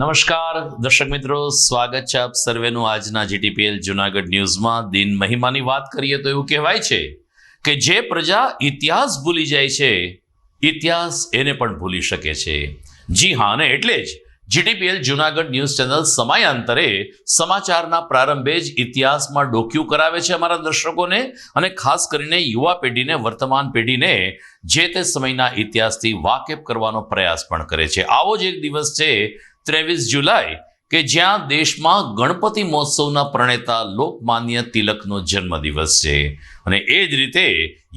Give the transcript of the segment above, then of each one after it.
નમસ્કાર દર્શક મિત્રો, સ્વાગત છે આપ સર્વેનું આજના જીટીપીએલ જુનાગઢ ન્યૂઝમાં. દિન મહિમાની વાત કરીએ તો એવું કહેવાય છે કે જે પ્રજા ઇતિહાસ ભૂલી જાય છે, ઇતિહાસ એને પણ ભૂલી શકે છે. જી હા, અને એટલે જ જીટીપીએલ જુનાગઢ ન્યૂઝ ચેનલ સમયાંતરે સમાચારના પ્રારંભે જ ઇતિહાસમાં ડોક્યુ કરાવે છે અમારા દર્શકોને, અને ખાસ કરીને યુવા પેઢીને, વર્તમાન પેઢીને જે તે સમયના ઇતિહાસથી વાકેફ કરવાનો પ્રયાસ પણ કરે છે. આવો જ એક દિવસ છે 23 જુલાઈ, કે જ્યાં દેશમાં ગણપતિ મહોત્સવના પ્રણેતા લોકમાન્ય તિલકનો જન્મદિવસ છે. અને એ જ રીતે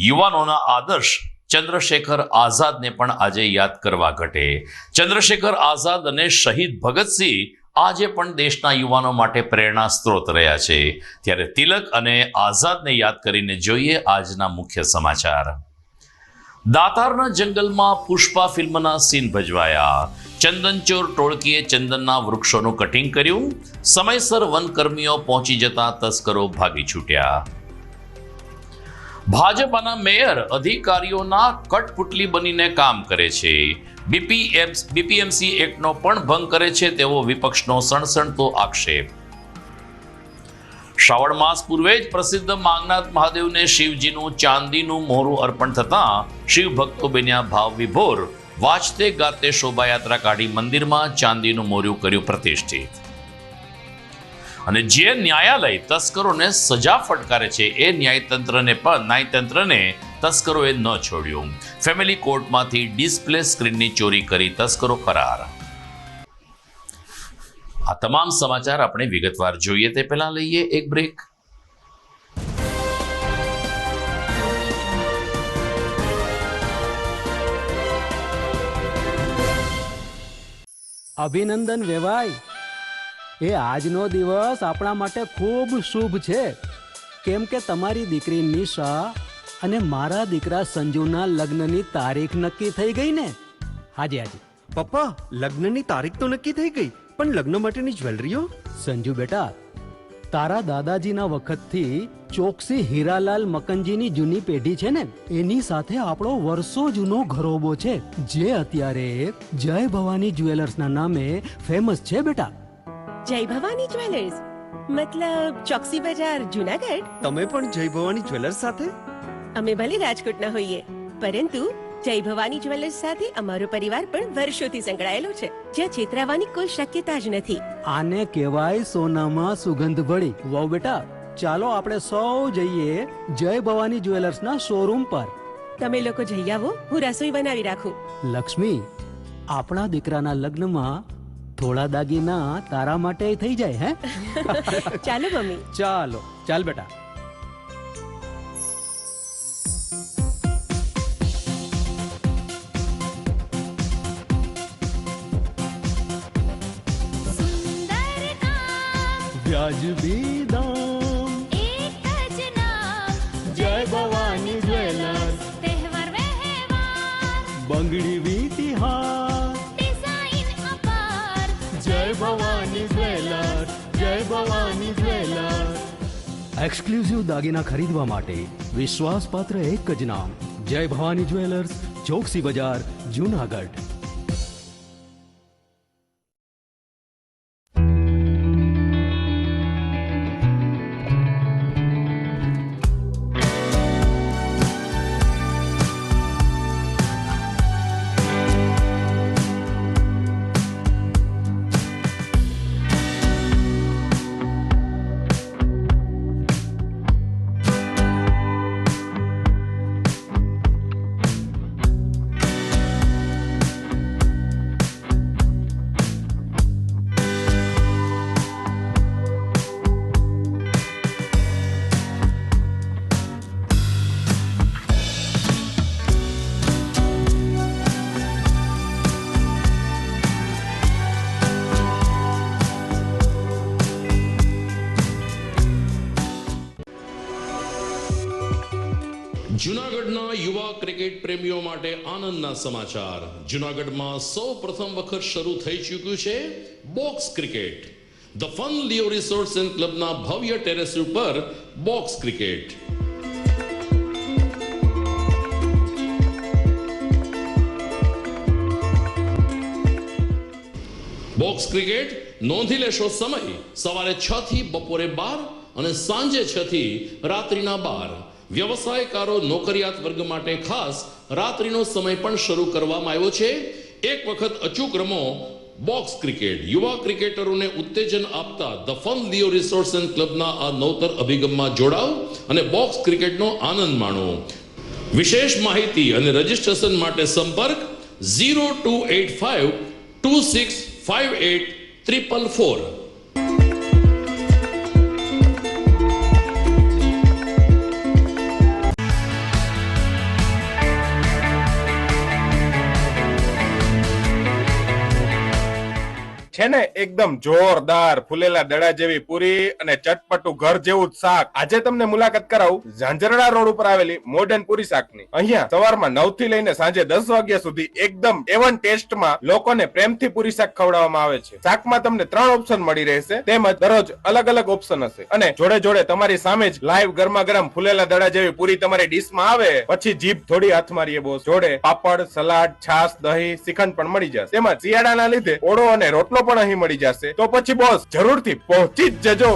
યુવાનોના આદર્શ ચંદ્રશેખર આઝાદને પણ આજે યાદ કરવા ઘટે. ચંદ્રશેખર આઝાદ અને શહીદ ભગતસિંહ આજે પણ દેશના યુવાનો માટે પ્રેરણા સ્ત્રોત રહ્યા છે. ત્યારે તિલક અને આઝાદને યાદ કરીને જોઈએ આજના મુખ્ય સમાચાર. દાતારના જંગલમાં પુષ્પા ફિલ્મના સીન ભજવાયા. ચંદનચોર ટોળકીએ ચંદનના વૃક્ષોનું કટિંગ કર્યું. સમયસર વનકર્મીઓ પહોંચી જતા તસ્કરો ભાગી છૂટ્યા. ભાજપાના મેયર અધિકારીઓના કઠપુતલી બનીને કામ કરે છે. બીપીએમસી એક્ટનો પણ ભંગ કરે છે તેવો વિપક્ષનો સણસણતો આક્ષેપ. શ્રાવણ માસ પૂર્વે જ પ્રસિદ્ધ માંગનાથ મહાદેવને શિવજીનું ચાંદીનું મોરું અર્પણ થતાં શિવ ભક્તો બન્યા ભાવ વિભોર. વાજતે ગાતે શોભાયાત્રા કાઢી મંદિરમાં ચાંદીનું મોરું કર્યું પ્રતિષ્ઠિત. અને જે ન્યાયાલય તસ્કરોને સજા ફટકારે છે એ ન્યાયતંત્રને તસ્કરોએ ન છોડ્યું. ફેમિલી કોર્ટમાંથી ડિસ્પ્લે સ્ક્રીનની ચોરી કરી તસ્કરો ફરાર. આ તમામ સમાચાર આપણે વિગતવાર જોઈએ તે પહેલા લઈએ એક બ્રેક. અભિનંદન વેવાય. એ આજનો દિવસ આપણા માટે ખૂબ શુભ છે, કેમ કે તમારી દીકરી નિશા અને મારા દીકરા સંજુના લગ્નની તારીખ નક્કી થઈ ગઈ ને. હાજી. પપ્પા, લગ્નની તારીખ તો નક્કી થઈ ગઈ, પણ લગ્ન માટેની જ્વેલરીઓ? સંજુ બેટા, તારા દાદાજીના વખતથી ચોકસી હીરાલાલ મકનજીની જૂની પેઢી છે ને, એની સાથે આપણો વર્ષો જૂનો ઘરોબો છે, જે અત્યારે જય ભવાની જ્વેલર્સના નામે ફેમસ છે બેટા. જય ભવાની જ્વેલર્સ મતલબ ચોકસી બજાર જુનાગઢ? તમે પણ જય ભવાની જ્વેલર્સ સાથે? અમે ભલે રાજકોટના હોઈએ, પરંતુ જય ભવાની જ્વેલર્સ સાથે અમારો પરિવાર પણ વર્ષોથી સંકળાયેલો છે, જ્યાં છેતરાવાની કોઈ શક્યતા જ નથી. આને કહેવાય સોનામાં સુગંધ ભળી. વાવ બેટા, ચાલો આપણે સૌ જઈએ જય ભવાની જ્વેલર્સના શોરૂમ પર. તમે લોકો જઈ આવો, હું રસોઈ બનાવી રાખું. લક્ષ્મી, આપણા દીકરાના લગ્નમાં થોડા દાગીના તારા માટે થઈ જાય. હે ચાલો મમ્મી. ચાલ બેટા. વ્યાજબી દામ, એક જ નામ, જય ભવાની જ્વેલર્સ. તહેવાર વ્યવહાર, બંગડી વીટી હાર, ડિઝાઇન અપાર, જય ભવાની જ્વેલર્સ, જય ભવાની જ્વેલર્સ. એક્સક્લુઝિવ દાગીના ખરીદવા માટે વિશ્વાસપાત્ર એક જ નામ, જય ભવાની જ્વેલર્સ, ચોકસી બજાર, જુનાગઢ. જૂનાગઢના યુવા ક્રિકેટ પ્રેમીઓ માટે આનંદના સમાચાર. જૂનાગઢમાં સૌ પ્રથમ વખત શરૂ થઈ ચૂક્યું છે box cricket. The fun Leo resorts and ક્લબના ભવ્ય ટેરેસ ઉપર બોક્સ ક્રિકેટ. બોક્સ ક્રિકેટ નોંધી લેશો સમય સવારે 6 થી બપોરે 12 અને સાંજે 6 થી રાત્રિના 12. વ્યવસાયકારો નોકરિયાત વર્ગ માટે ખાસ રાત્રિનો સમય પણ શરૂ કરવામાં આવ્યો છે. એક વખત અચૂક રમો બોક્સ ક્રિકેટ. યુવા ક્રિકેટરોને ઉત્તેજન આપતા the fun Leo resorts and ક્લબના આ નવતર અભિગમમાં જોડાઓ અને બોક્સ ક્રિકેટનો આનંદ માણો. વિશેષ માહિતી અને રજીસ્ટ્રેશન માટે સંપર્ક 0285 2658 444. છે ને એકદમ જોરદાર ફૂલેલા દડા જેવી પૂરી અને ચટપટું ઘર જેવું જ શાક. આજે તમને મુલાકાત કરાવું ઝાંઝરડા રોડ ઉપર આવેલી મોડર્ન પૂરી શાકની. અહીંયા સવારમાં 9 થી લઈને સાંજે 10 વાગ્યા સુધી એકદમ એવન ટેસ્ટમાં લોકોને પ્રેમથી પૂરી શાક ખવડાવવામાં આવે છે. શાકમાં તમને 3 ઓપ્શન મળી રહેશે, તેમજ દરરોજ અલગ અલગ ઓપ્શન હશે અને જોડે જોડે તમારી સામે જ લાઈવ ગરમા ગરમ ફૂલેલા દડા જેવી પૂરી તમારી ડીશમાં આવે પછી જીભ થોડી હાથ મારીએ બોસ. જોડે પાપડ, સલાડ, છાશ, દહીં, શ્રીખંડ પણ મળી જશે. તેમજ શિયાળાના લીધે ઓળો અને રોટલો પણ અહીં મળી જશે. તો પછી બોસ જરૂરથી પહોંચી જ જજો.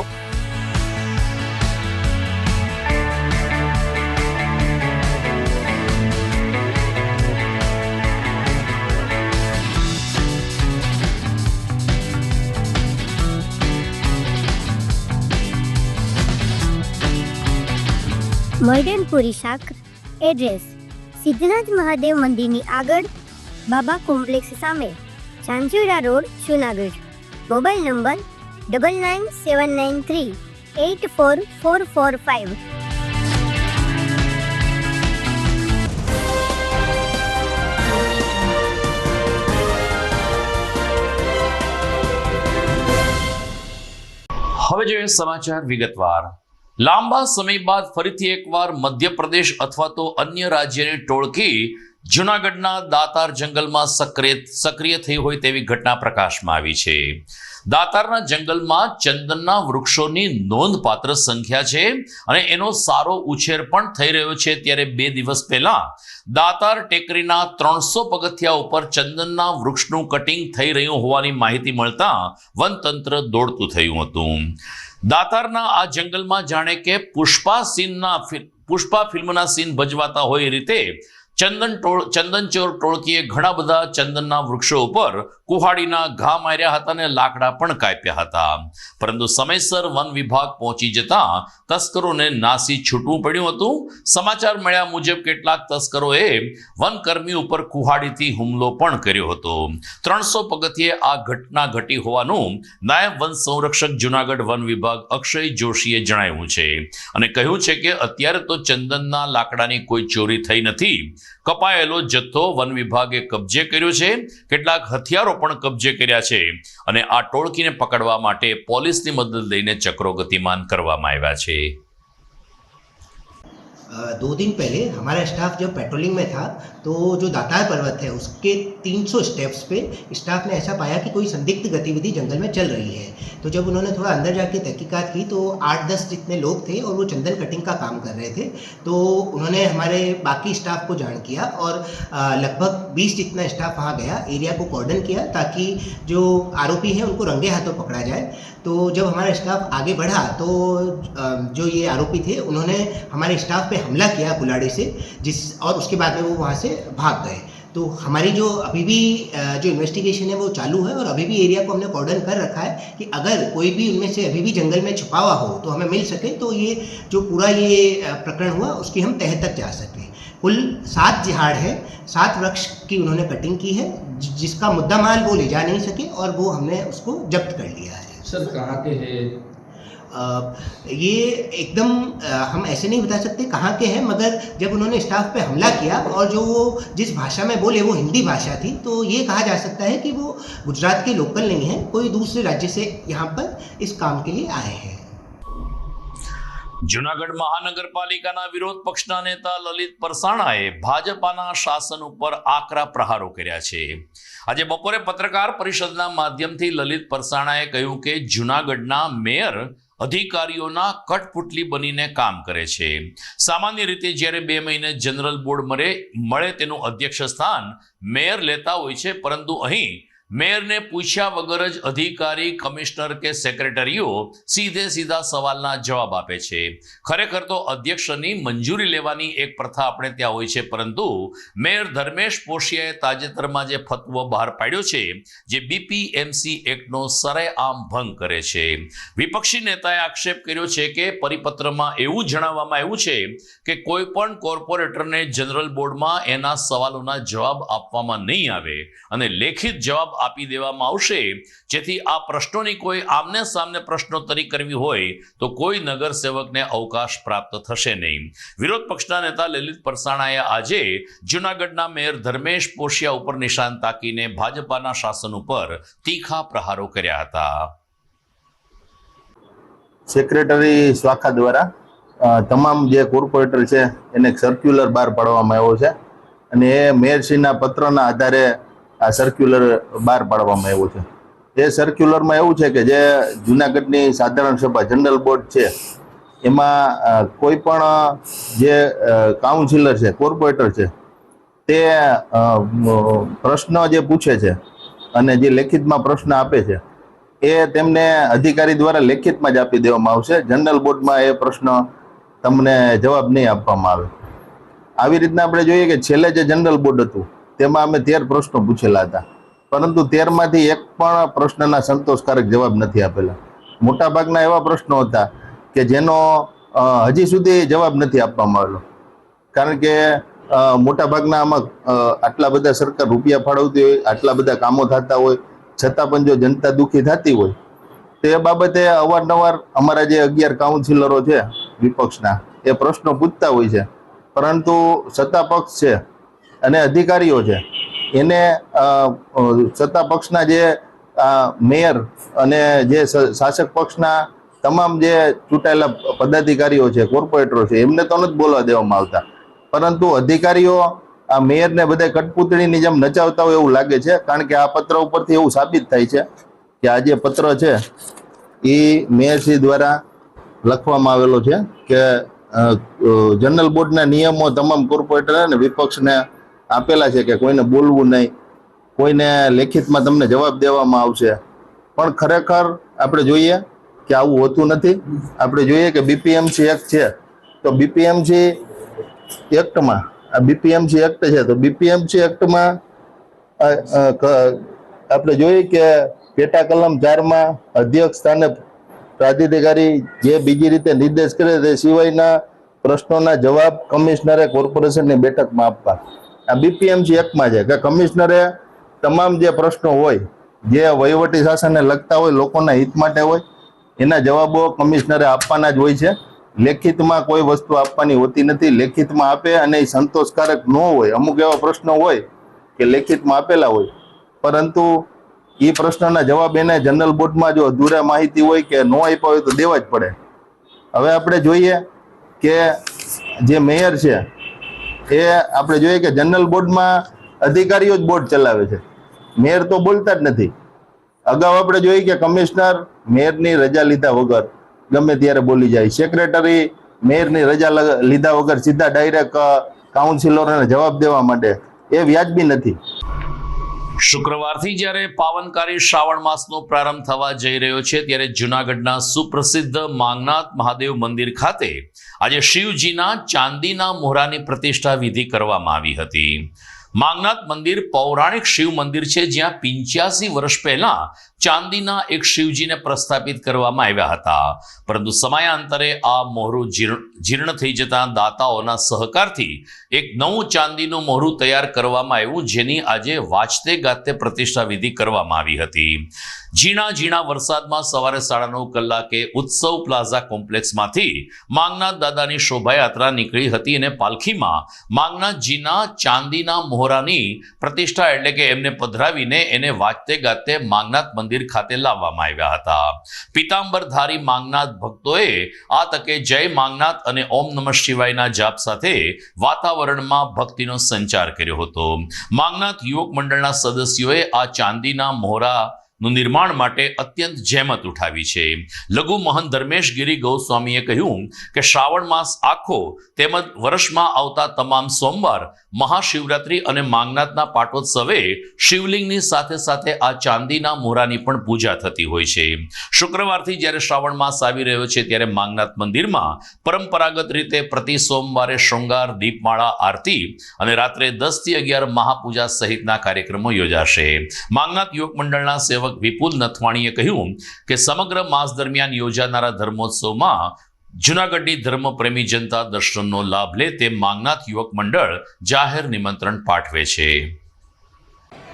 મોડર્ન પૂરી શાક. એડ્રેસ સિદ્ધનાથ મહાદેવ મંદિરની આગળ, બાબા કોમ્પ્લેક્સ સામે, Zanzarda road, Junagadh. Mobile number 9979384445. હવે જોઈએ સમાચાર વિગતવાર. લાંબા સમય બાદ ફરીથી એકવાર મધ્યપ્રદેશ અથવા તો અન્ય રાજ્યની ટોળકી જૂનાગઢના દાતાર જંગલમાં સક્રિય થઈ હોય તેવી ઘટના પ્રકાશમાં આવી છે. દાતારના જંગલમાં ચંદનના વૃક્ષોની નોંધપાત્ર સંખ્યા છે અને એનો સારો ઉછેર પણ થઈ રહ્યો છે. ત્યારે 2 દિવસ પહેલા દાતાર ટેકરીના 300 પગથિયા ઉપર ચંદનના વૃક્ષનું કટિંગ થઈ રહ્યું હોવાની માહિતી મળતા વનતંત્ર દોડતું થયું હતું. દાતારના આ જંગલમાં જાણે કે પુષ્પા ફિલ્મના સીન ભજવાતા હોય એ રીતે ચંદનચોર ટોળકીએ ઘણા બધા ચંદનના વૃક્ષો ઉપર કુહાડીના ઘા માર્યા હતા અને લાકડા પણ કાપ્યા હતા. પરંતુ સમયસર વન વિભાગ પહોંચી જતા તસ્કરોને નાસી છૂટવું પડ્યું હતું. સમાચાર મળ્યા મુજબ કેટલાક તસ્કરોએ વનકર્મી ઉપર કુહાડીથી હુમલો પણ કર્યો હતો. 300 પગથિયે આ ઘટના ઘટી હોવાનું નાયબ વન સંરક્ષક જૂનાગઢ વન વિભાગ અક્ષય જોશીએ જણાવ્યું છે અને કહ્યું છે કે અત્યારે તો ચંદનના લાકડાની કોઈ ચોરી થઈ નથી. કપાયેલો જથ્થો વન વિભાગે કબજે કર્યો છે. કેટલાક હથિયારો પણ કબજે કર્યા છે અને આ ટોળકીને પકડવા માટે પોલીસની મદદ લઈને ચક્રો ગતિમાન કરવામાં આવ્યા છે. 2 दिन पहले हमारा स्टाफ जब पेट्रोलिंग में था तो जो दातार पर्वत है उसके 300 स्टेप्स पे स्टाफ ने ऐसा पाया कि कोई संदिग्ध गतिविधि जंगल में चल रही है. तो जब उन्होंने थोड़ा अंदर जाके तहकीकात की तो 8-10 जितने लोग थे और वो चंदन कटिंग का काम कर रहे थे. तो उन्होंने हमारे बाकी स्टाफ को जान किया और लगभग 20 जितना स्टाफ वहाँ गया, एरिया को कॉर्डन किया ताकि जो आरोपी हैं उनको रंगे हाथों पकड़ा जाए. तो जब हमारा स्टाफ आगे बढ़ा तो जो ये आरोपी थे उन्होंने हमारे स्टाफ पे हमला किया कुल्हाड़ी से, और उसके बाद में वो वहाँ से भाग गए. तो हमारी जो अभी भी जो इन्वेस्टिगेशन है वो चालू है और अभी भी एरिया को हमने कॉर्डन कर रखा है कि अगर कोई भी उनमें से अभी भी जंगल में छुपा हुआ हो तो हमें मिल सके तो ये जो पूरा ये प्रकरण हुआ उसकी हम तह तक जा सकें. कुल 7 झाड़ है, 7 वृक्ष की उन्होंने कटिंग की है जिसका मुद्दा माल वो ले जा नहीं सके और वो हमने उसको जब्त कर लिया है. सर कहाँ के हैं? ये एकदम हम ऐसे नहीं बता सकते कहाँ के हैं, मगर जब उन्होंने स्टाफ पे हमला किया और जो वो जिस भाषा में बोले वो हिंदी भाषा थी, तो ये कहा जा सकता है कि वो गुजरात के लोकल नहीं हैं, कोई दूसरे राज्य से यहाँ पर इस काम के लिए आए हैं. જૂનાગઢ મહાનગરપાલિકાના વિરોધ પક્ષના નેતા લલિત પરસાણાએ ભાજપાના શાસન ઉપર આકરા પ્રહારો કર્યા છે. આજે બપોરે પત્રકાર પરિષદના માધ્યમથી લલિત પરસાણાએ કહ્યું કે જૂનાગઢના મેયર અધિકારીઓના કઠપુતલી બનીને કામ કરે છે. સામાન્ય રીતે જ્યારે 2 મહિને જનરલ બોર્ડ મળે તેનું અધ્યક્ષ સ્થાન મેયર લેતા હોય છે, પરંતુ અહીં મેયરને પૂછ્યા વગર જ અધિકારી, કમિશનર કે સેક્રેટરીઓ સીધા સવાલના જવાબ આપે છે. ખરેખર તો અધ્યક્ષની મંજૂરી લેવાની એક પ્રથા આપણે ત્યાં હોય છે, પરંતુ મેયર ધર્મેશ પોશિયાએ તાજેતરમાં જે ફતવો બહાર પાડ્યો છે, જે BPMC એક્ટનો સરેઆમ ભંગ કરે છે. વિપક્ષી નેતાએ આક્ષેપ કર્યો છે કે પરિપત્રમાં એવું જણાવવામાં આવ્યું છે કે કોઈ પણ કોર્પોરેટરને જનરલ બોર્ડમાં એના સવાલોના જવાબ આપવામાં નહીં આવે અને લેખિત જવાબ આપી દેવામાં આવશે, જેથી આ પ્રશ્નોની કોઈ આમને સામને પ્રશ્નોત્તરી કરવી હોય તો કોઈ નગરસેવકને અવકાશ પ્રાપ્ત થશે નહીં. વિરોધ પક્ષના નેતા લલિત પરસાણાએ આજે જૂનાગઢના મેયર ધર્મેશ પોશિયા ઉપર નિશાન તાકીને ભાજપાના શાસન ઉપર તીખા પ્રહારો કર્યા હતા. સેક્રેટરી શાખા દ્વારા તમામ જે કોર્પોરેટર છે એને એક સર્ક્યુલર બહાર પાડવામાં આવ્યો છે અને એ મેયરશ્રીના પત્રના આધારે આ સર્ક્યુલર બહાર પાડવામાં આવ્યો છે. એ સર્ક્યુલરમાં એવું છે કે જે જૂનાગઢની સાધારણ સભા જનરલ બોર્ડ છે એમાં કોઈ પણ જે કાઉન્સિલર છે, કોર્પોરેટર છે, તે પ્રશ્ન જે પૂછે છે અને જે લેખિતમાં પ્રશ્ન આપે છે એ તેમને અધિકારી દ્વારા લેખિતમાં જ આપી દેવામાં આવશે. જનરલ બોર્ડમાં એ પ્રશ્ન તમને જવાબ નહીં આપવામાં આવે. આવી રીતના આપણે જોઈએ કે છેલ્લે જે જનરલ બોર્ડ હતું તેમાં અમે 13 પ્રશ્નો પૂછેલા હતા, પરંતુ 13માંથી એક પણ પ્રશ્નના સંતોષકારક જવાબ નથી આપેલા. મોટાભાગના એવા પ્રશ્નો હતા કે જેનો હજી સુધી જવાબ નથી આપવામાં આવેલો, કારણ કે મોટાભાગના આમાં આટલા બધા સરકાર રૂપિયા ફાળવતી હોય, આટલા બધા કામો થતા હોય, છતાં પણ જો જનતા દુઃખી થતી હોય તે બાબતે અવારનવાર અમારા જે 11 કાઉન્સિલરો છે વિપક્ષના એ પ્રશ્નો પૂછતા હોય છે, પરંતુ સત્તા પક્ષ છે અને અધિકારીઓ છે એને સત્તા પક્ષના જે મેયર અને જે શાસક પક્ષના તમામ જે ચૂંટાયેલા પદાધિકારીઓ છે, કોર્પોરેટરો છે, એમને તો નથી બોલવા દેવામાં આવતા, પરંતુ અધિકારીઓ આ મેયરને બધા કઠપૂતળીની જેમ નચાવતા હોય એવું લાગે છે. કારણ કે આ પત્ર ઉપરથી એવું સાબિત થાય છે કે આ જે પત્ર છે એ મેયરશ્રી દ્વારા લખવામાં આવેલો છે કે જનરલ બોર્ડના નિયમો તમામ કોર્પોરેટર અને વિપક્ષને આપેલા છે કે કોઈને બોલવું નહીં, કોઈને લેખિતમાં તમને જવાબ દેવામાં આવશે. પણ ખરેખર આપણે જોઈએ કે આવું હોતું નથી. આપણે જોઈએ કે BPMC એક્ટ છે તો BPMC એક્ટમાં આ BPMC એક્ટ છે તો BPMC એક્ટમાં આપણે જોઈએ કે પેટા કલમ 4માં અધ્યક્ષ સ્થાને પ્રાધિકારી જે બીજી રીતે નિર્દેશ કરે તે સિવાયના પ્રશ્નોના જવાબ કમિશનરે કોર્પોરેશનની બેઠકમાં આપવા. આ BPMC એક્ટમાં છે કે કમિશનરે તમામ જે પ્રશ્નો હોય જે વહીવટી શાસનને લગતા હોય, લોકોના હિત માટે હોય, એના જવાબો કમિશનરે આપવાના જ હોય છે. લેખિતમાં કોઈ વસ્તુ આપવાની હોતી નથી. લેખિતમાં આપે અને એ સંતોષકારક ન હોય. અમુક એવા પ્રશ્નો હોય કે લેખિતમાં આપેલા હોય પરંતુ એ પ્રશ્નના જવાબ એને જનરલ બોર્ડમાં જો અધૂરા માહિતી હોય કે ન આપ્યા હોય તો દેવા જ પડે. હવે આપણે જોઈએ કે જે મેયર છે એ આપણે જોઈએ કે જનરલ બોર્ડમાં અધિકારીઓ જ બોર્ડ ચલાવે છે, મેયર તો બોલતા જ નથી. અગાઉ આપણે જોઈએ કે કમિશનર મેયરની રજા લીધા વગર ગમે ત્યારે બોલી જાય, સેક્રેટરી મેયરની રજા લીધા વગર સીધા ડાયરેક્ટ કાઉન્સિલરોને જવાબ દેવા માટે, એ વ્યાજબી નથી. શુક્રવારથી જ્યારે પાવનકારી શ્રાવણ માસનો પ્રારંભ થવા જઈ રહ્યો છે ત્યારે જૂનાગઢના સુપ્રસિદ્ધ માંગનાથ મહાદેવ મંદિર ખાતે આજે શિવજીના ચાંદીના મોહરાની પ્રતિષ્ઠા વિધિ કરવામાં આવી હતી. માંગનાથ મંદિર પૌરાણિક શિવ મંદિર છે, જ્યાં 85 વર્ષ પહેલા ચાંદીના એક શિવજીને પ્રસ્થાપિત કરવામાં આવ્યા હતા, પરંતુ સમયાંતરે આ મોહરું જીર્ણ થઈ જતા દાતાઓના સહકારથી એક નવું ચાંદીનું મોહરું તૈયાર કરવામાં આવ્યું, જેની આજે વાજતે ગાજતે પ્રતિષ્ઠા વિધિ કરવામાં આવી હતી. ઝીણા વરસાદમાં સવારે 9:30 કલાકે ઉત્સવ પ્લાઝા કોમ્પ્લેક્સમાંથી માંગનાથ દાદાની શોભાયાત્રા નીકળી હતી અને પાલખીમાં માંગનાથજીના ચાંદીના મોહરાની પ્રતિષ્ઠા એટલે કે એમને પધરાવીને એને વાજતે ગાજતે માંગનાથ મંદિર ખાતે લાવવામાં આવ્યા હતા. પિતાંબરધારી માંગનાથ ભક્તોએ આ તકે જય માંગનાથ અને ઓમ નમઃ શિવાયના જાપ સાથે વાતાવરણમાં ભક્તિનો સંચાર કર્યો હતો. માંગનાથ યુવક મંડળના સદસ્યોએ આ ચાંદીના મોહરા નું નિર્માણ માટે અત્યંત જહેમત ઉઠાવી છે. લઘુ મહંત ધર્મેશ ગિરી ગૌસ્વામીએ કહ્યું કે શ્રાવણ માસ આખો તેમજ વર્ષમાં આવતા તમામ સોમવાર મહાશિવરાત્રી અને માંગનાથના પાટોત્સવે શિવલિંગની સાથે સાથે આ ચાંદીના મોરાની પણ પૂજા થતી હોય છે. શુક્રવારથી જ્યારે શ્રાવણ માસ આવી રહ્યો છે ત્યારે માંગનાથ મંદિરમાં પરંપરાગત રીતે પ્રતિ સોમવારે શૃંગાર, દીપમાળા, આરતી અને રાત્રે 10 થી 11 મહાપૂજા સહિતના કાર્યક્રમો યોજાશે. માંગનાથ યુવક મંડળના સેવક વિપુલ નથવાણીએ કહ્યું કે સમગ્ર માસ દરમિયાન યોજાનારા ધર્મોત્સવમાં જૂનાગઢની ધર્મપ્રેમી જનતા દર્શનનો લાભ લે તેમ માંગનાથ યુવક મંડળ જાહેર નિમંત્રણ પાઠવે છે.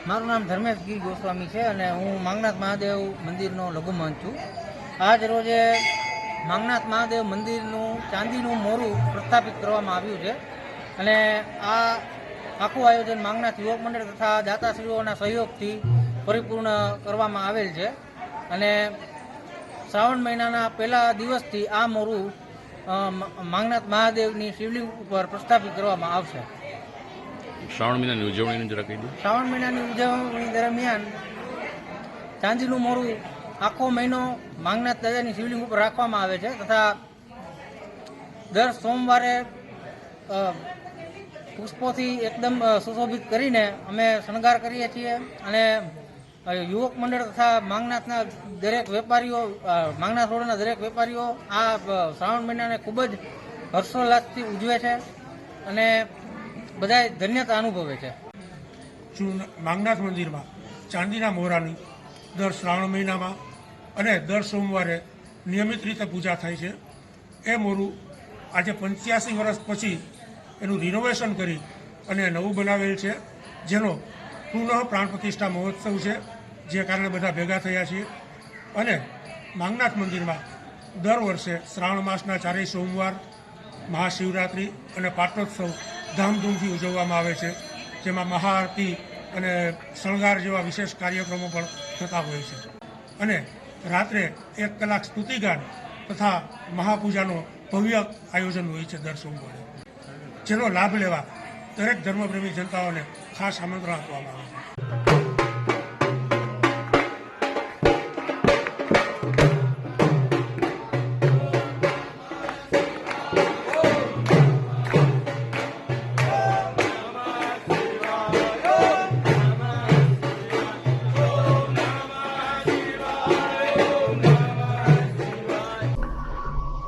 મારું નામ ધર્મેશ ગીર ગોસ્વામી છે અને હું માંગનાથ મહાદેવ મંદિરનો લઘુમહંત છું. આજ રોજે માંગનાથ મહાદેવ મંદિરનું ચાંદીનું મોરું પ્રસ્થાપિત કરવામાં આવ્યું છે અને આ આખું આયોજન માંગનાથ યુવક મંડળ તથા દાતાશ્રીઓના સહયોગથી પરિપૂર્ણ કરવામાં આવેલ છે અને શ્રાવણ મહિનાના પહેલા દિવસથી આ મોરું માંગનાથ મહાદેવની શિવલિંગ ઉપર પ્રસ્થાપિત કરવામાં આવશે. શ્રાવણ મહિનાની ઉજવણીનું જરા કહી દો. શ્રાવણ મહિનાની ઉજવણી દરમિયાન ચાંદીનું મોરું આખો મહિનો માંગનાથ દાદાની શિવલિંગ ઉપર રાખવામાં આવે છે તથા દર સોમવારે પુષ્પોથી એકદમ સુશોભિત કરીને અમે શણગાર કરીએ છીએ અને યુવક મંડળ તથા માંગનાથના દરેક વેપારીઓ, માંગનાથ રોડના દરેક વેપારીઓ આ શ્રાવણ મહિનાને ખૂબ જ હર્ષોલ્લાસથી ઉજવે છે અને બધાય ધન્યતા અનુભવે છે. માંગનાથ મંદિરમાં ચાંદીના મોરાની દર શ્રાવણ મહિનામાં અને દર સોમવારે નિયમિત રીતે પૂજા થાય છે. એ મોરું આજે 85 વર્ષ પછી એનું રિનોવેશન કરી અને નવું બનાવેલ છે, જેનો પુનઃ પ્રાણ પ્રતિષ્ઠા મહોત્સવ છે, જે કારણે બધા ભેગા થયા છીએ. અને માંગનાથ મંદિરમાં દર વર્ષે શ્રાવણ માસના 4 સોમવાર, મહાશિવરાત્રિ અને પાટોત્સવ ધામધૂમથી ઉજવવામાં આવે છે, જેમાં મહાઆરતી અને શણગાર જેવા વિશેષ કાર્યક્રમો પણ થતા હોય છે. અને રાત્રે 1 કલાક સ્તુતિગાન તથા મહાપૂજાનો ભવ્ય આયોજન હોય છે દર સોમવારે, જેનો લાભ લેવા દરેક ધર્મપ્રેમી જનતાઓને ખાસ આમંત્રણ આપવામાં આવે છે.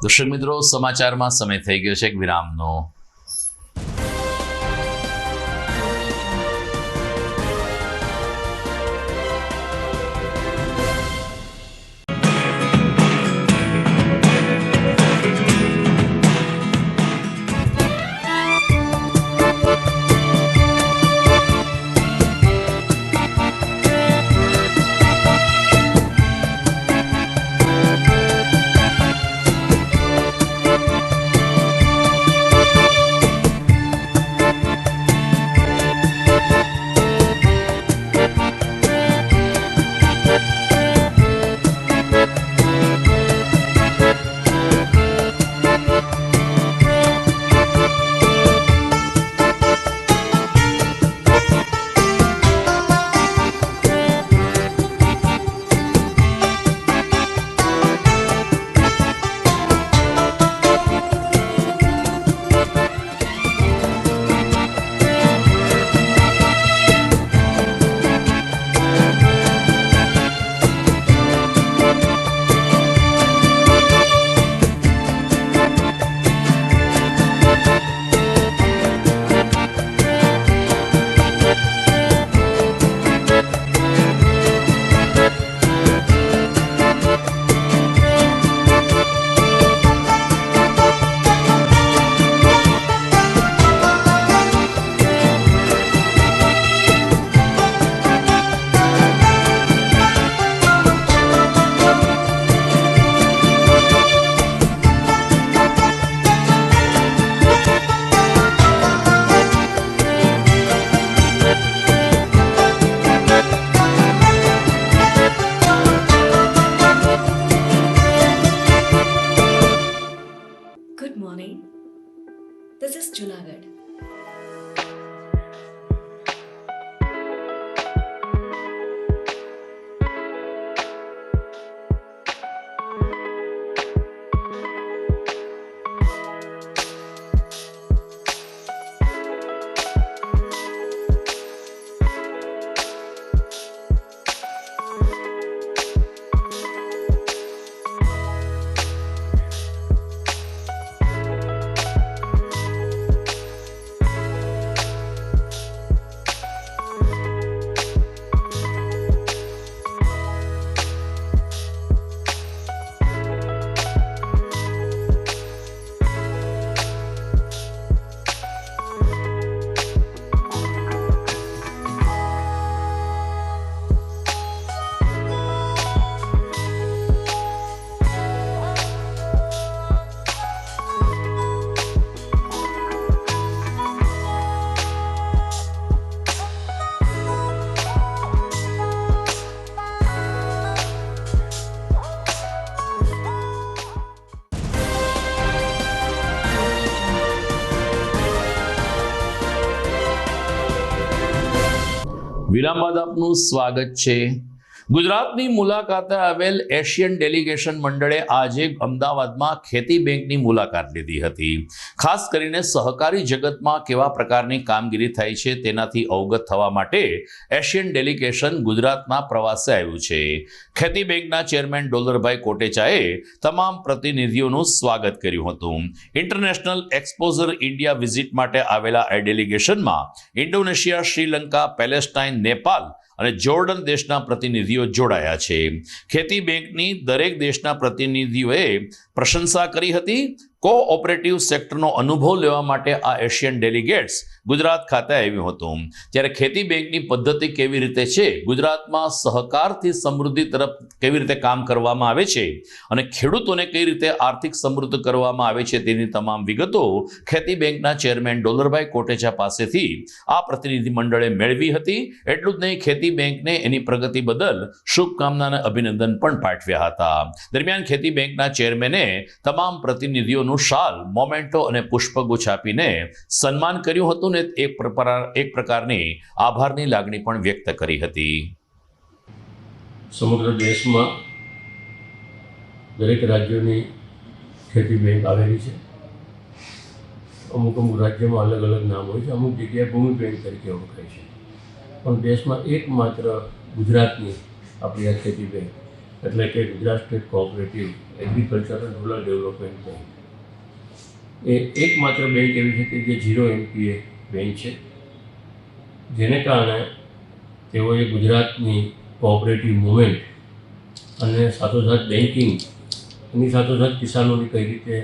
દર્શક મિત્રો, સમાચારમાં સમય થઈ ગયો છે એક વિરામનો. વિરામ બાદ આપનું સ્વાગત છે. ગુજરાતની મુલાકાતે આવેલ એશિયન ડેલિગેશન મંડળે આજે અમદાવાદમાં ખેતી બેંકની મુલાકાત લીધી હતી. ખાસ કરીને સહકારી જગતમાં કેવા પ્રકારની કામગીરી થાય છે તેનાથી અવગત થવા માટે એશિયન ડેલિગેશન ગુજરાતના પ્રવાસે આવ્યું છે. ખેતી બેંકના ચેરમેન ડોલરભાઈ કોટેચાએ તમામ પ્રતિનિધિઓનું સ્વાગત કર્યું હતું. ઇન્ટરનેશનલ એક્સપોઝર ઇન્ડિયા વિઝિટ માટે આવેલા આ ડેલિગેશનમાં ઇન્ડોનેશિયા, શ્રીલંકા, પેલેસ્ટાઇન, નેપાલ અને જોર્ડન દેશના પ્રતિનિધિઓ જોડાયા છે. ખેતી બેંકની દરેક દેશના પ્રતિનિધિઓએ પ્રશંસા કરી હતી. કોઓપરેટિવ સેક્ટરનો અનુભવ લેવા માટે આ એશિયન ડેલિગેટ્સ ગુજરાત ખાતે આવ્યું હતું. ત્યારે ખેતી બેંકની પદ્ધતિ કેવી રીતે છે, ગુજરાતમાં સહકારથી સમૃદ્ધિ તરફ કેવી રીતે કામ કરવામાં આવે છે અને ખેડૂતોને કઈ રીતે આર્થિક સમૃદ્ધ કરવામાં આવે છે તેની તમામ વિગતો ખેતી બેંકના ચેરમેન ડોલરભાઈ કોટેચા પાસેથી આ પ્રતિનિધિ મંડળે મેળવી હતી. એટલું જ નહીં, ખેતી બેંકને એની પ્રગતિ બદલ શુભકામના અને અભિનંદન પણ પાઠવ્યા હતા. દરમિયાન ખેતી બેંકના ચેરમેને તમામ પ્રતિનિધિઓનું શાલ, મોમેન્ટો અને પુષ્પગુચ્છ આપીને સન્માન કર્યું હતું ને એક પ્રકારની આભારની લાગણી પણ વ્યક્ત કરી હતી. સમગ્ર દેશમાં દરેક રાજ્યોની ખેતી બેંક આવેલી છે. અમુક રાજ્યોમાં અલગ અલગ નામ હોય છે. અમુક જગ્યાએ ભૂમિ બેંક તરીકે ઓળખાય છે. પણ દેશમાં એકમાત્ર ગુજરાતની આપણી આ ખેતી બેંક એટલે કે Gujarat state cooperative agriculture and rural development bank એ એકમાત્ર બેંક એવી છે કે જે 0 NPA બેંક છે, જેને કારણે તેઓએ ગુજરાતની કોઓપરેટિવ મુવમેન્ટ અને સાથોસાથ બેન્કિંગ એની સાથોસાથ કિસાનોની કઈ રીતે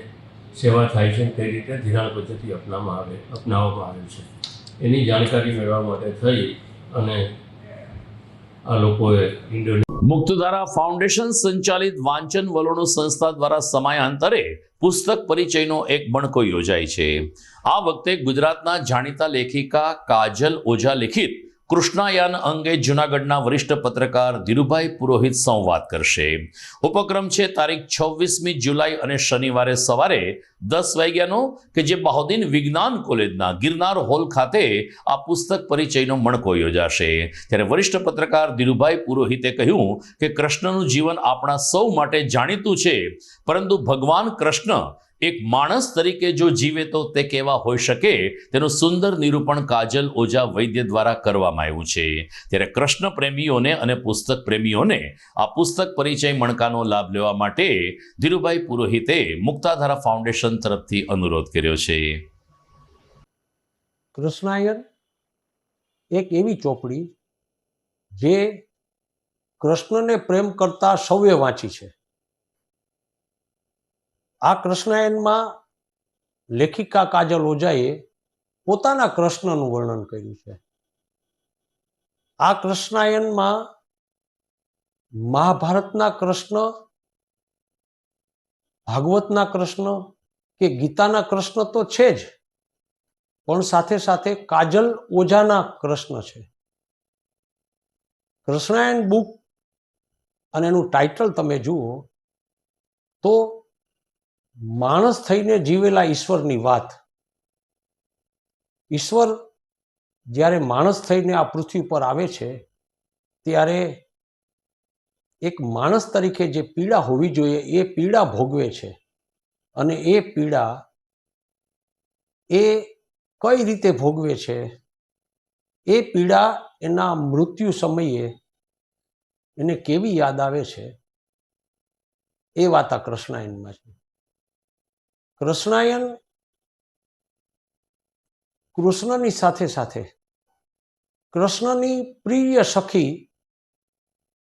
સેવા થાય છે, કઈ રીતે ધિરાણ પદ્ધતિ અપનાવવામાં આવે છે એની જાણકારી મેળવવા માટે થઈ અને આ લોકોએ મુક્તધારા ફાઉન્ડેશન સંચાલિત વાંચન વલોણો સંસ્થા દ્વારા સમયાંતરે પુસ્તક પરિચયનો એક મણકો યોજાય છે. આ વખતે ગુજરાતના જાણીતા લેખિકા કાજલ ઓઝા લિખિત કૃષ્ણાયાન અંગે જૂનાગઢના વરિષ્ઠ પત્રકાર ધીરુભાઈ પુરોહિત સંવાદ કરશે. ઉપક્રમ છે તારીખ 26મી જુલાઈ અને શનિવારે સવારે 10 વાગ્યાનો, કે જે બહાઉદ્દીન વિજ્ઞાન કોલેજના ગિરનાર હોલ ખાતે આ પુસ્તક પરિચયનો મણકો યોજાશે. ત્યારે વરિષ્ઠ પત્રકાર ધીરુભાઈ પુરોહિતે કહ્યું કે કૃષ્ણનું જીવન આપણા સૌ માટે જાણીતું છે, પરંતુ ભગવાન કૃષ્ણ એક માણસ તરીકે જો જીવે તો તે કેવા હોઈ શકે તેનું સુંદર નિરૂપણ કાજલ ઓઝા વૈદ્ય દ્વારા કરવામાં આવ્યું છે. ત્યારે કૃષ્ણ પ્રેમીઓને અને પુસ્તક પ્રેમીઓને આ પુસ્તક પરિચય મણકાનો લાભ લેવા માટે ધીરુભાઈ પુરોહિતે મુક્તાધારા ફાઉન્ડેશન તરફથી અનુરોધ કર્યો છે. કૃષ્ણાયન એક એવી ચોપડી જે કૃષ્ણને પ્રેમ કરતા સૌએ વાંચી છે. આ કૃષ્ણાયનમાં લેખિકા કાજલ ઓઝાએ પોતાના કૃષ્ણનું વર્ણન કર્યું છે. આ કૃષ્ણાયનમાં મહાભારતના કૃષ્ણ, ભાગવતના કૃષ્ણ કે ગીતાના કૃષ્ણ તો છે જ, પણ સાથે સાથે કાજલ ઓઝાના કૃષ્ણ છે. કૃષ્ણાયન બુક અને એનું ટાઇટલ તમે જુઓ તો માણસ થઈને જીવેલા ઈશ્વરની વાત. ઈશ્વર જ્યારે માણસ થઈને આ પૃથ્વી પર આવે છે ત્યારે એક માણસ તરીકે જે પીડા હોવી જોઈએ એ પીડા ભોગવે છે, અને એ પીડા એ કઈ રીતે ભોગવે છે, એ પીડા એના મૃત્યુ સમયે એને કેવી યાદ આવે છે, એ વાત આ કૃષ્ણાયનમાં છે. કૃષ્ણાયન કૃષ્ણની સાથે સાથે કૃષ્ણની પ્રિય સખી,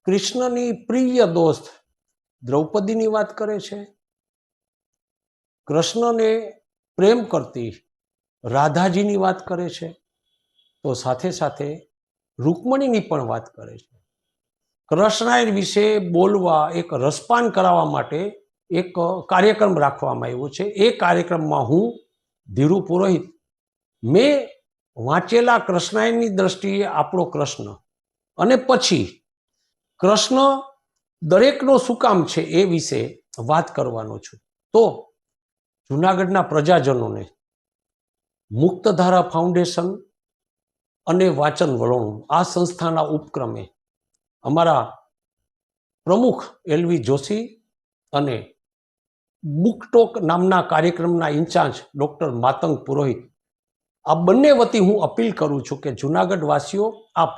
કૃષ્ણની પ્રિય દોસ્ત દ્રૌપદીની વાત કરે છે. કૃષ્ણને પ્રેમ કરતી રાધાજીની વાત કરે છે, તો સાથે સાથે રૂકમણીની પણ વાત કરે છે. કૃષ્ણાયન વિશે બોલવા, એક રસપાન કરાવવા માટે એક કાર્યક્રમ રાખવામાં આવ્યો છે. એ કાર્યક્રમમાં હું ધીરુ પુરોહિત મેં વાંચેલા કૃષ્ણાયનની દ્રષ્ટિએ આપણો કૃષ્ણ અને પછી કૃષ્ણ દરેકનો શું કામ છે એ વિશે વાત કરવાનો છું. તો જૂનાગઢના પ્રજાજનોને મુક્તધારા ફાઉન્ડેશન અને વાંચન વલણ આ સંસ્થાના ઉપક્રમે અમારા પ્રમુખ LV જોશી અને બુકટોક નામના કાર્યક્રમના ઇન્ચાર્જ ડૉક્ટર માતંગ પુરોહિત આ બંને વતી હું અપીલ કરું છું કે જુનાગઢ વાસીઓ આપ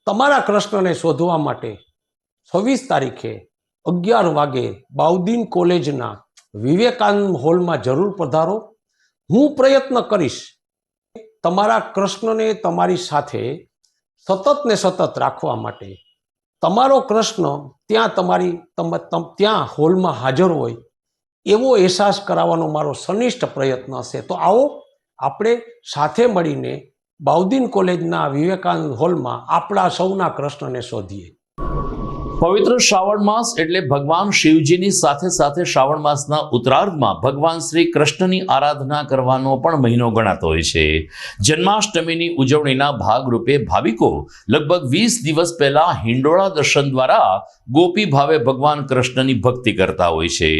તમારા કૃષ્ણને શોધવા માટે 26 તારીખે 11 વાગે બાઉદીન કોલેજના વિવેકાનંદ હોલમાં જરૂર પધારો. હું પ્રયત્ન કરીશ તમારા કૃષ્ણને તમારી સાથે સતત ને સતત રાખવા માટે. તમારો કૃષ્ણ ત્યાં હોલમાં હાજર હોય એવો અહેસાસ કરાવવાનો મારો સનિષ્ઠ પ્રયત્ન હશે. તો આવો આપણે સાથે મળીને બાઉદીન કોલેજના વિવેકાનંદ હોલમાં આપણા સૌના કૃષ્ણને શોધીએ. પવિત્ર શ્રાવણ માસ એટલે ભગવાન શિવજીની સાથે સાથે શ્રાવણ માસના ઉત્તરાર્ધમાં ભગવાન શ્રી કૃષ્ણની આરાધના કરવાનો પણ મહિનો ગણાતો હોય છે. જન્માષ્ટમીની ઉજવણીના ભાગરૂપે ભાવિકો લગભગ 20 દિવસ પહેલા હિંડોળા દર્શન દ્વારા ગોપી ભાવે ભગવાન કૃષ્ણની ભક્તિ કરતા હોય છે.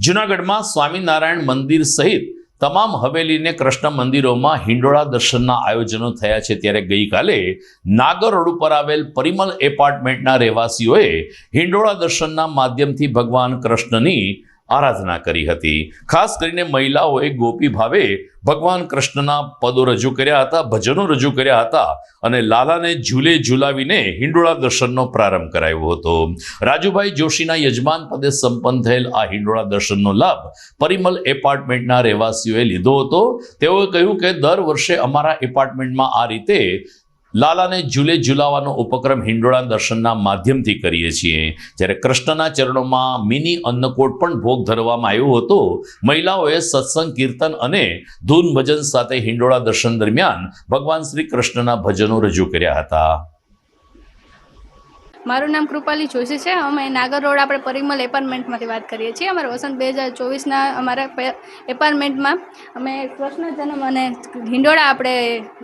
જૂનાગઢમાં સ્વામિનારાયણ મંદિર સહિત તમામ હવેલીને કૃષ્ણ મંદિરોમાં હિંડોળા દર્શનના આયોજનો થયા છે. ત્યારે ગઈકાલે નાગર રોડ ઉપર આવેલ પરિમલ એપાર્ટમેન્ટના રહેવાસીઓએ હિંડોળા દર્શનના માધ્યમથી ભગવાન કૃષ્ણની આરાધના કરી હતી. ખાસ કરીને મહિલાઓએ ગોપી ભાવે ભગવાન કૃષ્ણના પદો રજૂ કર્યા હતા, ભજનો રજૂ કર્યા હતા અને લાલાને ઝૂલે ઝૂલાવીને હિંડોળા દર્શનનો પ્રારંભ કરાયો હતો. રાજુભાઈ જોશીના યજમાન પદે સંપન્ન થયેલ આ હિંડોળા દર્શનનો લાભ પરિમલ એપાર્ટમેન્ટના રહેવાસીઓએ લીધો હતો. તેઓએ કહ્યું કે દર વર્ષે અમારા એપાર્ટમેન્ટમાં આ રીતે લાલાને ઝૂલે ઝૂલાવાનો ઉપક્રમ હિંડોળા દર્શનના માધ્યમથી કરીએ છીએ. જ્યારે કૃષ્ણના ચરણોમાં મિની અન્નકોટ પણ ભોગ ધરવામાં આવ્યો હતો. મહિલાઓએ સત્સંગ, કીર્તન અને ધૂન ભજન સાથે હિંડોળા દર્શન દરમિયાન ભગવાન શ્રી કૃષ્ણના ભજનો રજૂ કર્યા હતા. મારું નામ કૃપાલી જોશી છે. અમે નાગર રોડ આપણે પરિમલ એપાર્ટમેન્ટમાંથી વાત કરીએ છીએ. અમારા વસંત 2024ના અમારા એપાર્ટમેન્ટમાં અમે કૃષ્ણ જન્મ અને હિંડોળા આપણે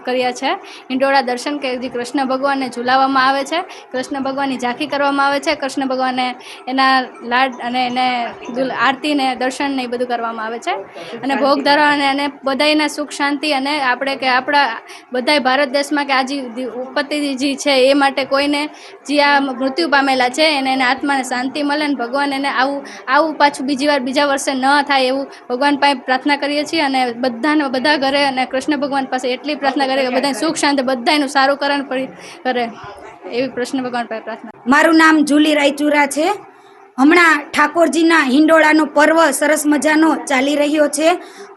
કર્યા છે. હિંડોળા દર્શન કે જે કૃષ્ણ ભગવાનને ઝુલાવવામાં આવે છે, કૃષ્ણ ભગવાનની ઝાંખી કરવામાં આવે છે, કૃષ્ણ ભગવાનને એના લાડ અને એને આરતી ને દર્શન ને એ બધું કરવામાં આવે છે અને ભોગ ધરવા અને બધાયના સુખ શાંતિ અને આપણે કે આપણા બધાય ભારત દેશમાં કે આ જે ઉત્પત્તિ જે છે એ માટે કોઈને જે આ મૃત્યુ પામેલા છે એને આત્માને શાંતિ મળે ને ભગવાન એને આવું પાછું બીજા વર્ષે ન થાય એવું ભગવાન પાસે પ્રાર્થના કરીએ છીએ અને બધા ઘરે અને કૃષ્ણ ભગવાન પાસે એટલી પ્રાર્થના કરીએ કે બધાને સુખ શાંતિ બધાનું સારું કરે એવી કૃષ્ણ ભગવાન પાસે પ્રાર્થના. મારું નામ જુલી રાયચુરા છે. હમણાં ઠાકોરજીના હિંડોળાનો પર્વ સરસ મજાનો ચાલી રહ્યો છે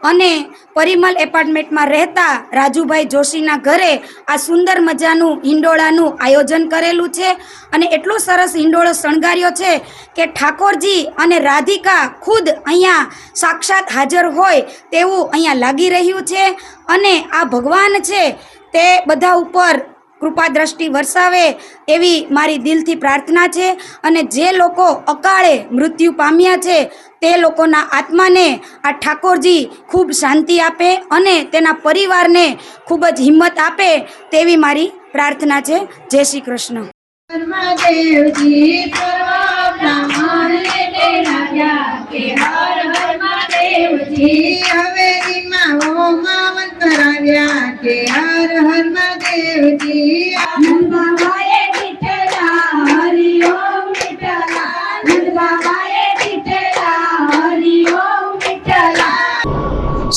અને પરિમલ એપાર્ટમેન્ટમાં રહેતા રાજુભાઈ જોશીના ઘરે આ સુંદર મજાનું હિંડોળાનું આયોજન કરેલું છે અને એટલો સરસ હિંડોળો શણગાર્યો છે કે ઠાકોરજી અને રાધિકા ખુદ અહીંયા સાક્ષાત હાજર હોય તેવું અહીંયા લાગી રહ્યું છે અને આ ભગવાન છે તે બધા ઉપર કૃપા દ્રષ્ટિ વરસાવે એવી મારી દિલથી પ્રાર્થના છે અને જે લોકો અકાળે મૃત્યુ પામ્યા છે તે લોકોના આત્માને આ ઠાકોરજી ખૂબ શાંતિ આપે અને તેના પરિવારને ખૂબ જ હિંમત આપે તેવી મારી પ્રાર્થના છે. જય શ્રી કૃષ્ણ.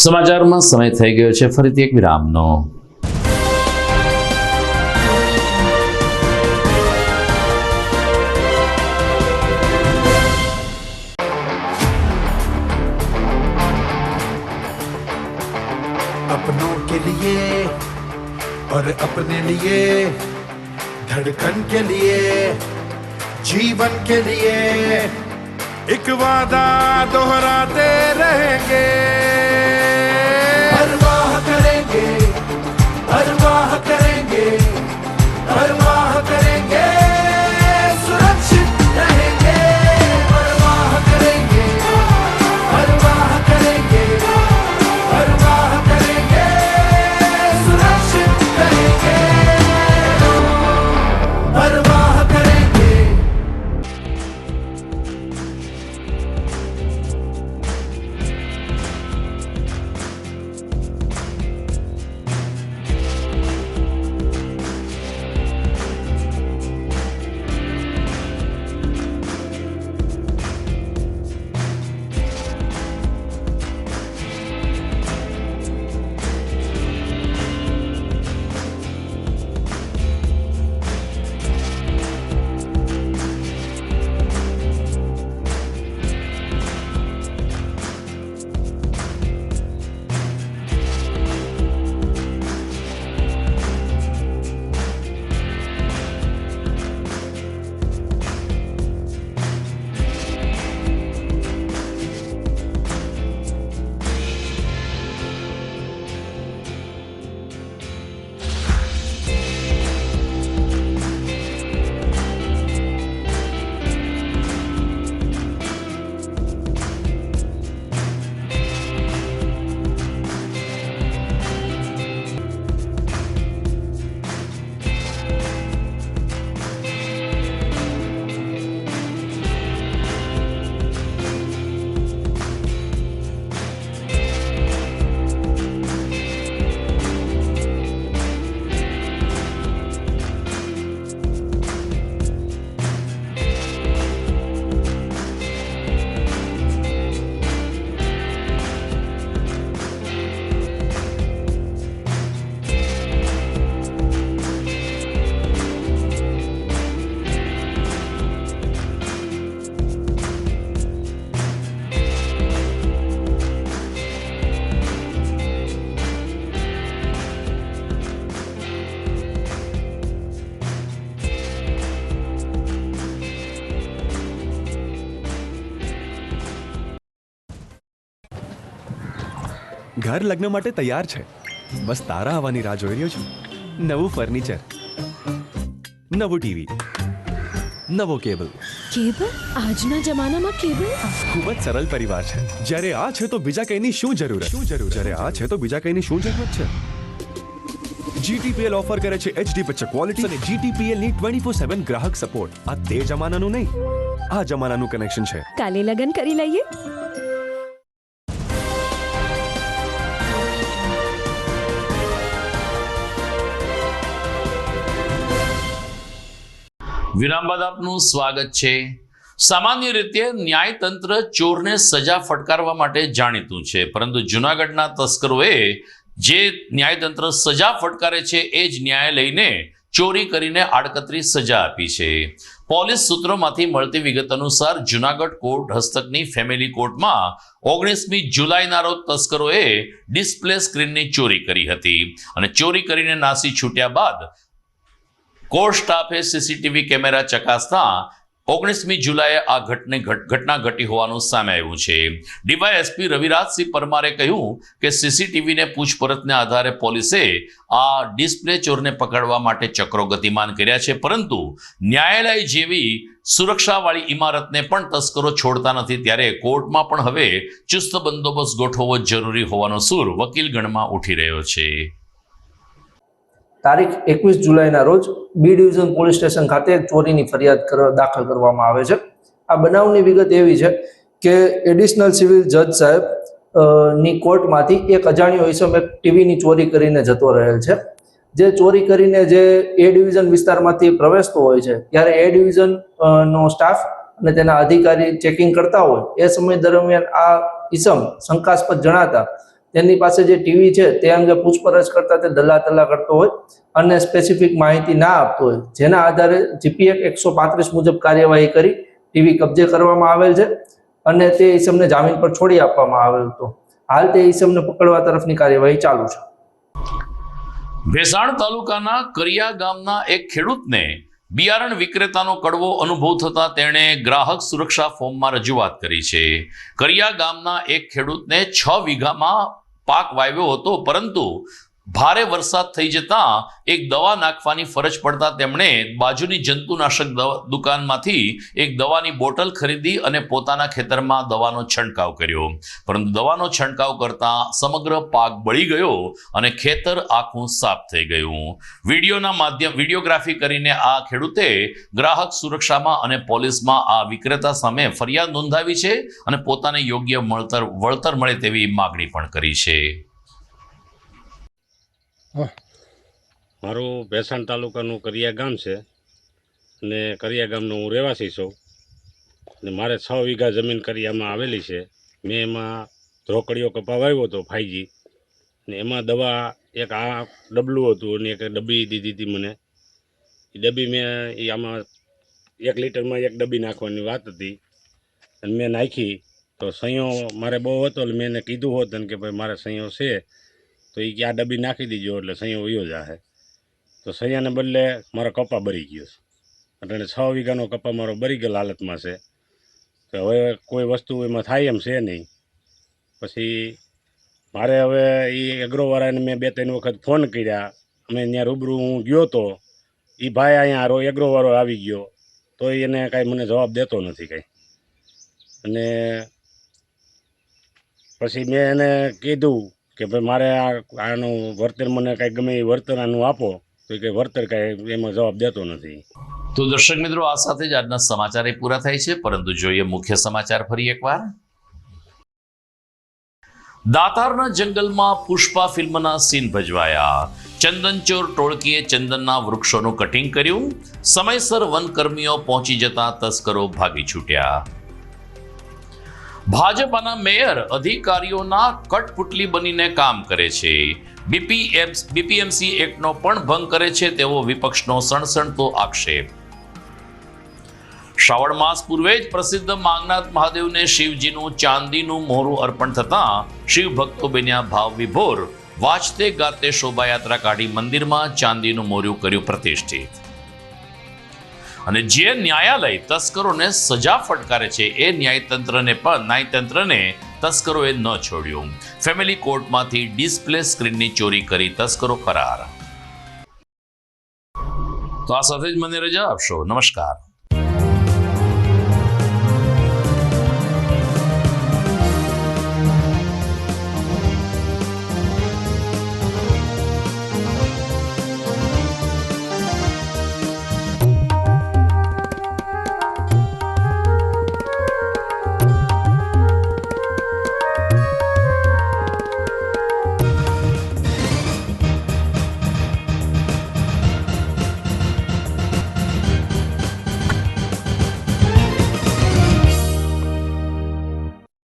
સમાચારમાં સમય થઈ ગયો છે ફરીથી એક વિરામનો. अपनों के लिए और अपने लिए, धड़कन के लिए, जीवन के लिए एक वादा दोहराते रहेंगे. परवाह करेंगे, परवाह करेंगे, परवाह करेंगे, सुरक्षित रहेंगे. परवाह करेंगे, परवाह करेंगे, परवाह करेंगे, सुरक्षित रहेंगे. परवाह करेंगे. ઘર લગ્ન માટે તૈયાર છે. બસ તારા આવવાની રાહ જોઈ રહ્યો છું. નવું ફર્નિચર, નવું ટીવી, નવો કેબલ. કેબલ? આજના જમાનામાં કેબલ? ખૂબ જ સરળ પરિવાર છે. જ્યારે આ છે તો બીજા કઈની શું જરૂર? જ્યારે આ છે તો બીજા કઈની શું જરૂરત છે? GTPL ઓફર કરે છે HD પિક્ચર ક્વોલિટી અને GTPL ની 24/7 ગ્રાહક સપોર્ટ. આ તે જમાનાનું નહીં, આ જમાનાનું કનેક્શન છે. કાલે લગન કરી લઈએ. વિરામ બાદ આપનું સ્વાગત છે. સામાન્ય રીતે ન્યાયતંત્ર ચોરને સજા ફટકારવા માટે જાણીતું છે, પરંતુ જૂનાગઢના તસ્કરોએ જે ન્યાયતંત્ર સજા ફટકારે છે એ જ ન્યાયાલયને ચોરી કરીને આડકતરી સજા આપી છે. પોલીસ સૂત્રોમાંથી મળતી વિગત અનુસાર જૂનાગઢ કોર્ટ હસ્તકની ફેમિલી કોર્ટમાં 19મી જુલાઈના રોજ તસ્કરોએ ડિસ્પ્લે સ્ક્રીનની ચોરી કરી હતી અને ચોરી કરીને નાસી છૂટ્યા બાદ કોર્ટ સ્ટાફે સીસીટીવી કેમેરા ચકાસતા 19મી જુલાઈએ આ ઘટના ઘટી હોવાનું સામે આવ્યું છે. ડીવાયએસપી રવિરાજસિંહ પરમારે કહ્યું કે સીસીટીવીને પૂછપરછને આધારે પોલીસે આ ડિસ્પ્લે ચોરને પકડવા માટે ચક્રો ગતિમાન કર્યા છે, પરંતુ ન્યાયાલય જેવી સુરક્ષાવાળી ઇમારતને પણ તસ્કરો છોડતા નથી, ત્યારે કોર્ટમાં પણ હવે ચુસ્ત બંદોબસ્ત ગોઠવવો જરૂરી હોવાનો સૂર વકીલગણમાં ઉઠી રહ્યો છે. તારીખ 21 જુલાઈના રોજ બી ડિવિઝન પોલીસ સ્ટેશન ખાતે ચોરીની ફરિયાદ દાખલ કરવામાં આવે છે. આ બનાવની વિગત એવી છે કે એડિશનલ સિવિલ જજ સાહેબ ની કોર્ટમાંથી એક અજાણ્યો ઈસમ એક ટીવીની ચોરી કરીને જતો રહેલ છે. જે ચોરી કરીને જે એ ડિવિઝન વિસ્તારમાંથી પ્રવેશતો હોય છે, ત્યારે એ ડિવિઝન નો સ્ટાફ અને તેના અધિકારી ચેકિંગ કરતા હોય એ સમય દરમિયાન આ ઈસમ શંકાસ્પદ જણાતા તેની પાસે જે ટીવી છે તે અંગે પૂછપરછ કરતા તે દલાતલા કરતો હોય અને સ્પેસિફિક માહિતી ના આપતો હોય, જેના આધારે જીપી એક્ટ 135 મુજબ કાર્યવાહી કરી ટીવી કબજે કરવામાં આવેલ છે અને તે ઈસમને જામીન પર છોડી આપવામાં આવેલ હતો. હાલ તે ઈસમને પકડવા તરફની કાર્યવાહી ચાલુ છે. ભેસાણ તાલુકાના કરિયા ગામના એક ખેડૂતને બિયારણ વિક્રેતાનો કડવો અનુભવ થતા તેણે ગ્રાહક સુરક્ષા ફોર્મમાં રજૂઆત કરી છે. કરિયા ગામના એક ખેડૂતને 6 વીઘામાં પાક વાવ્યો હતો, પરંતુ ભારે વરસાદ થઈ જતા એક દવા નાખવાની ફરજ પડતા તેમણે બાજુની જંતુનાશક દુકાનમાંથી એક દવાની બોટલ ખરીદી અને પોતાના ખેતરમાં દવાનો છંટકાવ કર્યો, પરંતુ દવાનો છંટકાવ કરતા સમગ્ર પાક બળી ગયો અને ખેતર આખું સાફ થઈ ગયું. વિડીયોગ્રાફી કરીને આ ખેડૂતે ગ્રાહક સુરક્ષામાં અને પોલીસમાં આ વિક્રેતા સામે ફરિયાદ નોંધાવી છે અને પોતાને યોગ્ય વળતર મળે તેવી માગણી પણ કરી છે. મારું ભેસાણ તાલુકાનું કરિયા ગામ છે અને કરિયા ગામનો હું રહેવાસી છું અને મારે 6 વીઘા જમીન કરિયામાં આવેલી છે. મેં એમાં ધ્રોકડીઓ કપા વાવ્યો હતો 5G, અને એમાં દવા એક આ ડબલું હતું અને એક ડબ્બી દીધી હતી મને. એ ડબ્બી મેં આમાં 1 લીટરમાં 1 ડબ્બી નાખવાની વાત હતી અને મેં નાખી તો સૈયો મારે બહુ હતો એટલે મેં એને કીધું હોત કે ભાઈ મારે સૈયો છે તો એ કે આ ડબ્બી નાખી દીજો એટલે સૈયો વયો જાહે. તો સૈયાને બદલે મારો કપા બરી ગયો છે, એટલે 6 વીઘાનો કપા મારો બરી ગયેલ હાલતમાં છે. તો હવે કોઈ વસ્તુ એમાં થાય એમ છે નહીં. પછી મારે હવે એ એગ્રોવાળાને મેં 2-3 વખત ફોન કર્યા, અમે ત્યાં રૂબરૂ હું ગયો તો એ ભાઈ અહીંયા એગ્રોવાળો આવી ગયો તો એને કાંઈ મને જવાબ દેતો નથી કાંઈ. અને પછી મેં એને કીધું કે ભાઈ મારે આનું વળતર મને કાંઈ ગમે એ વળતર આનું આપો, તો કે વળતર કાંઈ એમાં જવાબ દેતો નથી. તો દર્શક મિત્રો, આ સાથે જ આજના સમાચાર પૂરા થાય છે, પરંતુ જોઈએ મુખ્ય સમાચાર ફરી એકવાર. દાતારના જંગલમાં પુષ્પા ફિલ્મના સીન ભજવાયા. ચંદનચોર ટોળકીએ ચંદનના વૃક્ષોનું કટિંગ કર્યું. સમયસર વનકર્મીઓ પહોંચી જતા તસ્કરો ભાગી છૂટ્યા. ભાજપના મેયર અધિકારીઓના કઠપુતલી બનીને કામ કરે છે. બીપીએમસી એક્ટનો પણ ભંગ કરે છે તેવો વિપક્ષનો સણસણતો આક્ષેપ. શ્રાવણ માસ પૂર્વે જ પ્રસિદ્ધ માંગનાથ મહાદેવને શિવજીનું ચાંદીનું મોરું અર્પણ થતા શિવ ભક્તો બન્યા ભાવ વિભોર. વાજતે ગાતે શોભાયાત્રા કાઢી મંદિરમાં ચાંદીનું મોરું કર્યું પ્રતિષ્ઠિત. અને જે ન્યાયાલય તસ્કરોને સજા ફટકારે છે એ ન્યાયતંત્રને તસ્કરોએ ન છોડ્યું. ફેમિલી કોર્ટમાંથી ડિસ્પ્લે સ્ક્રીનની ચોરી કરી તસ્કરો ફરાર. તો આ સાથે જ મને રજા આપશો. નમસ્કાર.